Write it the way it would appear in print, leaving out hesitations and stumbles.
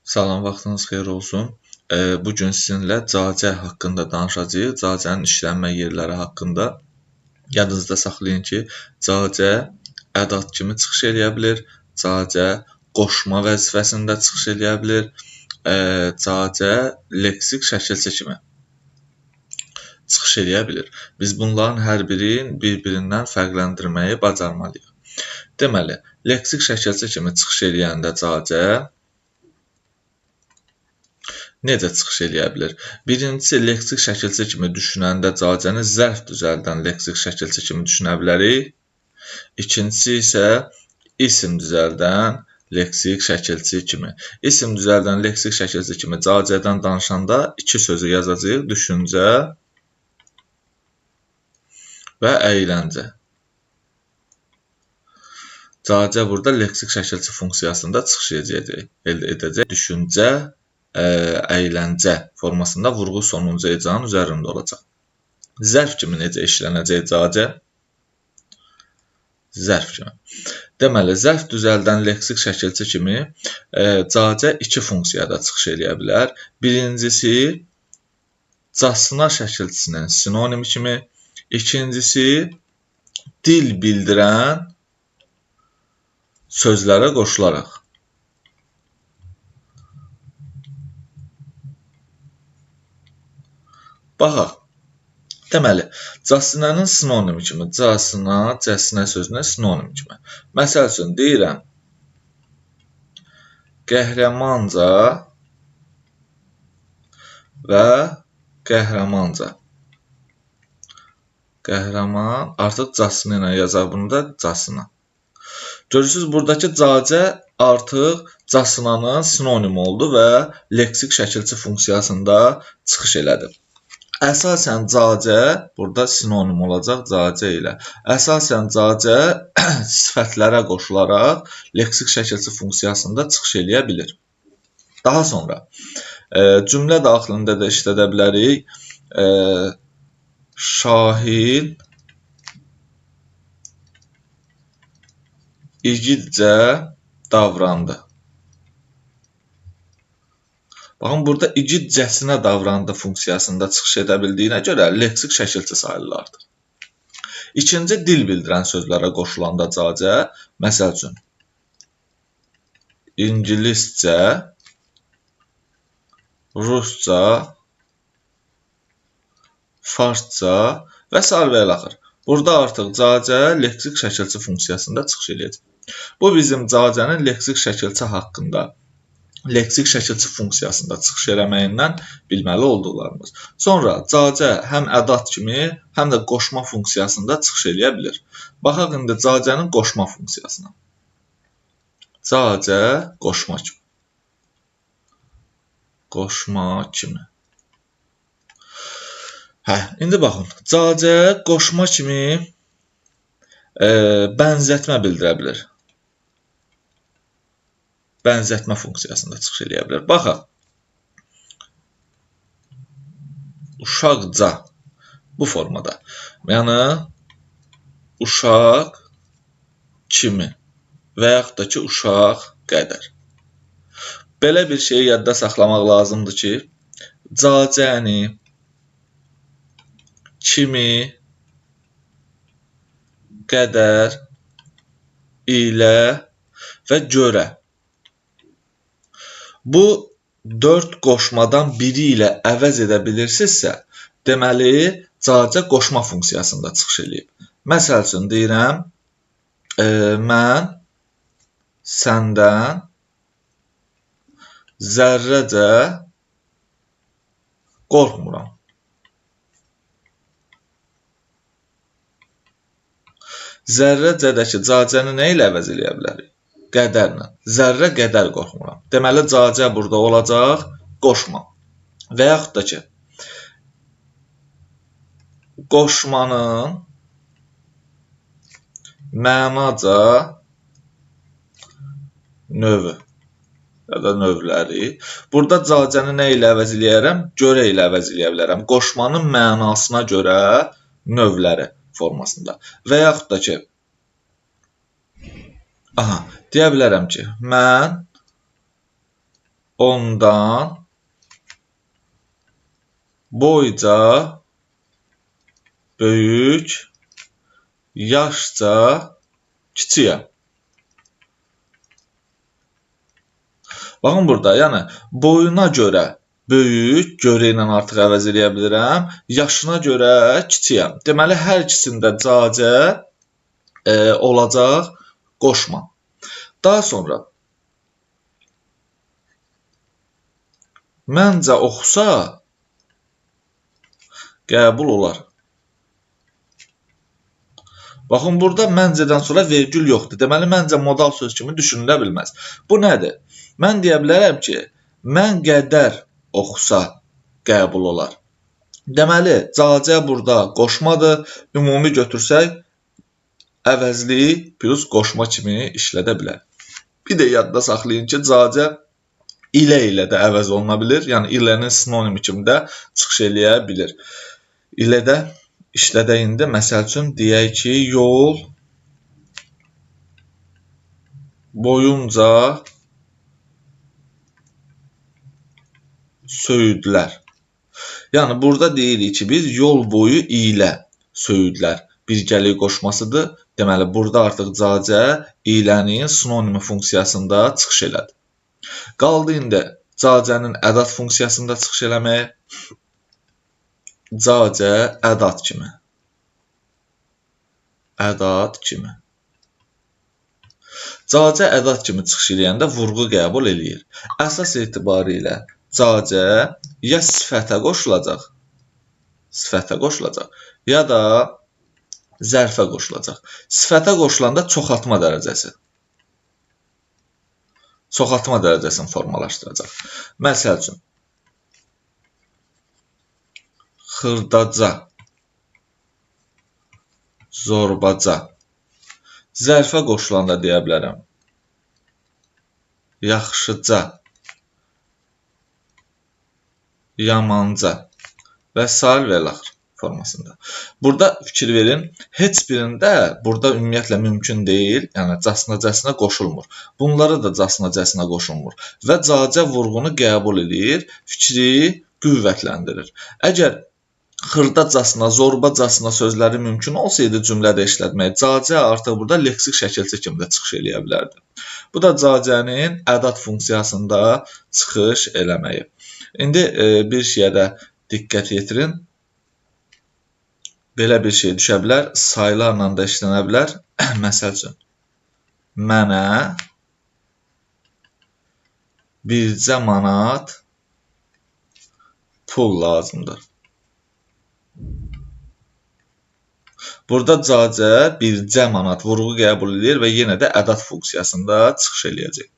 Salam, vaxtınız xeyir olsun. Bugün sizinlə cacə haqqında danışacağıq. Cacənin işlənmə yerləri haqqında. Yadınızda saxlayın ki, cacə ədad kimi çıxış eləyə bilir. Cacə qoşma vəzifəsində çıxış eləyə bilir. Cacə leksik şəkilçi kimi çıxış eləyə bilir. Biz bunların hər birini bir-birindən fərqləndirməyi bacarmalıyıq. Deməli, leksik şəkilçi kimi çıxış eləyəndə cacə necə çıxış eləyə bilər? Birincisi, leksik şəkilçi kimi düşünəndə cacəni zərf düzəldən leksik şəkilçi kimi düşünə bilərik. İkincisi isə isim düzəldən leksik şəkilçi kimi. İsim düzəldən leksik şəkilçi kimi cacədən danışanda iki sözü yazacağıq. Düşüncə və əyləncə. Cacə burada leksik şəkilçi funksiyasında çıxış edəcək. Düşüncə, əyləncə formasında vurğu sonuncu hecanın üzərində olacaq. Zərf kimi necə işlənəcək cacə? Zərf kimi. Deməli, zərf düzəldən leksik şəkilçi kimi cacə iki funksiyada çıxış eləyə bilər. Birincisi, casna şəkilçisinin sinonimi kimi. İkincisi, dil bildirən sözlərə qoşularaq. Baxaq. Deməli, casnanın sinonimi kimi, casna, cəsnə sözünə sinonim kimi. Məsəl üçün, deyirəm, qəhrəmanca və qəhrəmanca. Qəhrəman, artıq casna ilə yazaq bunu da, casna. Görürsünüz, buradakı cacə artıq casnanın sinonimi oldu və leksik şəkilçi funksiyasında çıxış elədi. Əsasən cacə, burada sinonim olacaq cacə ilə. Əsasən cacə sifətlərə qoşularaq leksik şəkilçi funksiyasında çıxış eləyə bilir. Daha sonra cümlə daxilində də işlədə bilərik. Şahin igidcə davrandı. Baxın, burada igidcəsinə davrandı funksiyasında çıxış edə bildiyinə görə leksik şəkilçi sayılır artıq. İkinci, dil bildirən sözlərə qoşulanda cacə, məsəl üçün, ingiliscə, rusca, farsca və s. və ilaxır. Burada artıq cacə leksik şəkilçi funksiyasında çıxış edəcək. Bu bizim cacənin leksik şəkilçi haqqında, leksik şəkilçi funksiyasında çıxış eləməyindən bilməli olduqlarımız. Sonra cacə həm ədad kimi, həm də qoşma funksiyasında çıxış eləyə bilir. Baxaq indi cacənin qoşma funksiyasına. Cacə qoşma kimi. Qoşma kimi. İndi baxın, cacə qoşma kimi bənzətmə bildirə bilir. Bənzətmə funksiyasında çıxış eləyə bilər. Baxaq. Uşaqca bu formada. Yəni, uşaq kimi və yaxud da ki, uşaq qədər. Belə bir şeyi yadda saxlamaq lazımdır ki, cacəni, kimi, qədər, ilə və görə. Bu 4 qoşmadan biri ilə əvəz edə bilirsinizsə, deməli, cacə qoşma funksiyasında çıxış eləyib. Məsəl üçün, deyirəm, mən səndən zərrəcə qorxmuram. Zərrəcədəki cacəni nə ilə əvəz eləyə bilərik? Qədərlə. Zərrə qədər qorxmuram. Deməli, cacə burada olacaq qoşma. Və yaxud da ki, qoşmanın mənaca növü ya da növləri. Burada cacəni nə ilə əvəz eləyərəm? Görə ilə əvəz eləyə bilərəm. Qoşmanın mənasına görə növləri formasında. Və yaxud da ki, deyə bilərəm ki, mən 10-dan boyca böyük, yaşca kiçiyəm. Baxın burada, yəni boyuna görə böyük, görə ilə artıq əvəz edə bilirəm, yaşına görə kiçiyəm. Deməli, hər ikisində cacə olacaq qoşma. Daha sonra, məncə oxusa qəbul olar. Baxın, burada məncədən sonra vergül yoxdur. Deməli, məncə modal söz kimi düşünülə bilməz. Bu nədir? Mən deyə bilərəm ki, mən qədər oxusa qəbul olar. Deməli, cacə burada qoşmadır. Ümumi götürsək, əvəzli plus qoşma kimi işlədə bilər. Bir də yadda saxlayın ki, cacə ilə də əvəz oluna bilir. Yəni, ilənin sinonimi kimi də çıxış eləyə bilir. İlə də işlədək indi. Məsəl üçün, deyək ki, yol boyunca söyüdlər. Yəni, burada deyirik ki, biz yol boyu ilə söyüdlər birgəlik qoşmasıdır. Deməli, burada artıq cacə ilənin sinonimi funksiyasında çıxış elədi. Qaldı indi cacənin ədad funksiyasında çıxış eləməyə. Cacə ədad kimi. Ədad kimi. Cacə ədad kimi çıxış eləyəndə vurğu qəbul eləyir. Əsas etibarı ilə cacə ya sifətə qoşulacaq, ya da zərfə qoşulacaq. Sifətə qoşulanda çoxaltma dərəcəsini formalaşdıracaq. Məsəl üçün, xırdaca, zorbaca. Zərfə qoşulanda deyə bilərəm, yaxşıca, yamanca və s. və ilaxır formasında. Burada fikir verin, heç birində burada ümumiyyətlə mümkün deyil, yəni casnacasına qoşulmur. Bunlara da casnacasına qoşulmur və cacə vurğunu qəbul edir, fikri qüvvətləndirir. Əgər xırdacasına, zorbacasına sözləri mümkün olsaydı cümlədə işlətmək, cacə artıq burada leksik şəkilçi kimi də çıxış eləyə bilərdi. Bu da cacənin ədad funksiyasında çıxış eləməyi. İndi bir şeyə də diqqət yetirin. Belə bir şey düşə bilər, saylarla da işlənə bilər. Məsəl üçün, mənə bircə manat pul lazımdır. Burada cacə bircə manat vurğu qəbul edir və yenə də ədad funksiyasında çıxış eləyəcək.